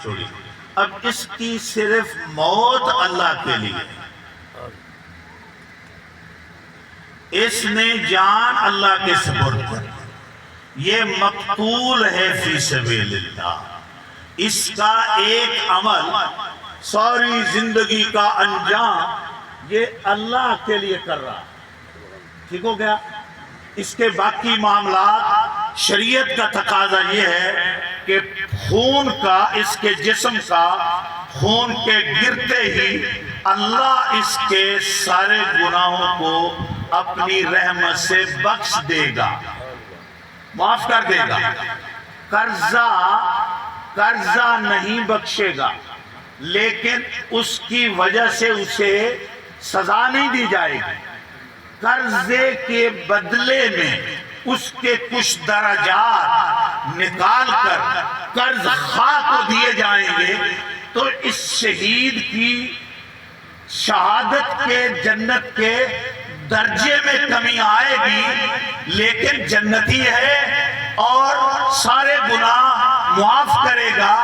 چھوڑی. اب اس کی صرف موت اللہ کے لیے، اس نے جان اللہ کے سپرد کر، یہ مقتول ہے فی سبیل اللہ. اس کا ایک عمل، ساری زندگی کا انجام یہ اللہ کے لیے کر رہا. ٹھیک ہو گیا؟ اس کے باقی معاملات شریعت کا تقاضا یہ ہے کہ خون کا، اس کے جسم کا خون کے گرتے ہی اللہ اس کے سارے گناہوں کو اپنی رحمت سے بخش دے گا، معاف کر دے گا. قرضہ نہیں بخشے گا، لیکن اس کی وجہ سے اسے سزا نہیں دی جائے گی. قرضے کے بدلے میں اس کے کچھ درجات نکال کر قرض خواہ کو دیے جائیں گے. تو اس شہید کی شہادت کے، جنت کے درجے میں کمی آئے گی، لیکن جنتی ہے اور سارے گناہ معاف کرے گا،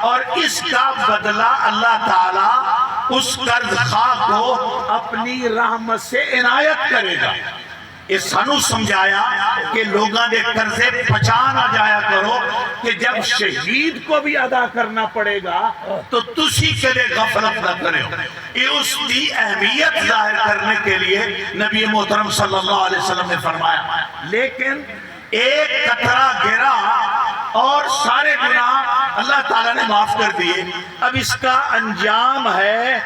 اور اس کا بدلہ اللہ تعالی اس قرض خواہ کو اپنی رحمت سے عنایت کرے گا. یہ سانو سمجھایا کہ لوگاں دے قرضے پہچان آ جایا کرو کہ جب شہید کو بھی ادا کرنا پڑے گا تو تسی کدے غفلت نہ کرے. یہ اس کی اہمیت ظاہر کرنے کے لیے نبی محترم صلی اللہ علیہ وسلم نے فرمایا. لیکن ایک قطرہ گرا اور سارے گناہ اللہ تعالیٰ نے معاف کر دیے. اب اس کا انجام ہے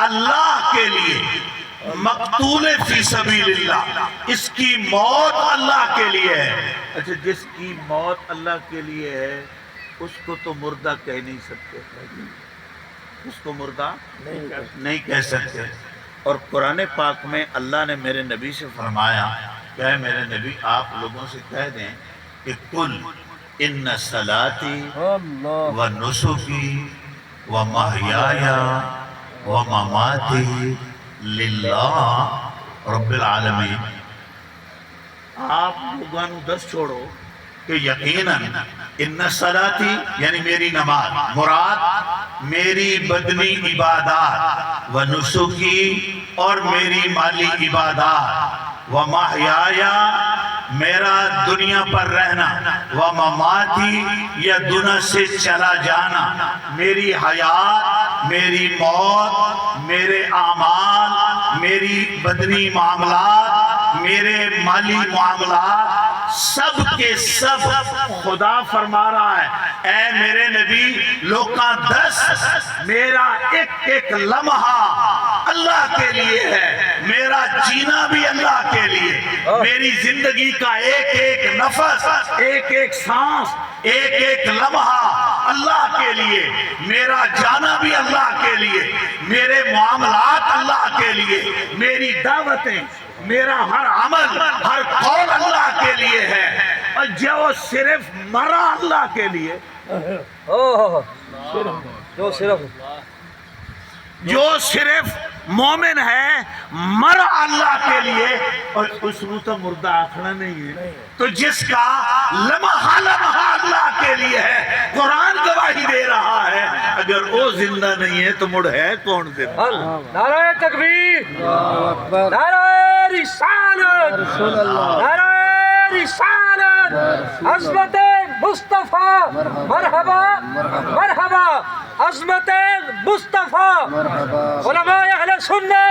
اللہ کے لیے، مقتول فی سبیل اللہ. اس کی موت اللہ کے لیے ہے. اچھا، جس کی موت اللہ کے لیے ہے اس کو تو مردہ کہہ نہیں سکتے، اس کو مردہ نہیں کہہ سکتے. اور قرآن پاک میں اللہ نے میرے نبی سے فرمایا کہ اے میرے نبی، آپ لوگوں سے کہہ دیں کہ قل ان صلاتی و نسکی و محیای و مماتی للہ رب العالمین. آپ لوگوں دس چھوڑو کہ یقیناً ان صلاتی یعنی میری نماز، مراد میری بدنی عبادات، و نسکی اور میری مالی عبادات، و محیایا میرا دنیا پر رہنا، و مماتی یا دنیا سے چلا جانا، میری حیات، میری موت، میرے اعمال، میری بدنی معاملات، میرے مالی معاملات، سب کے سب خدا فرما رہا ہے اے میرے نبی لوکاں دس، میرا ایک ایک لمحہ اللہ کے لیے ہے، میرا جینا بھی اللہ کے لیے، میری زندگی کا ایک ایک نفس، ایک ایک سانس، ایک ایک لمحہ اللہ کے لیے، میرا جانا بھی اللہ کے لیے، میرے معاملات اللہ کے لیے، میری دعوتیں، میرا ہر عمل، ہر قول اللہ کے لیے ہے. اور جو صرف مرا اللہ کے لیے، جو صرف مومن ہے مرا اللہ کے لیے، اور اس کو تو مردہ آخنا نہیں ہے. تو جس کا لمحہ لمحہ اللہ کے لیے ہے، قرآن گواہی دے رہا ہے، اگر وہ زندہ نہیں ہے تو مڑ ہے کون زندہ؟ نعرہ تکبیر، نعرہ رسالت، نعرہ رسالت، عظمت مصطفیٰ، مرحبا مرحبا، عظمت مصطفیٰ. علماء اہل سنت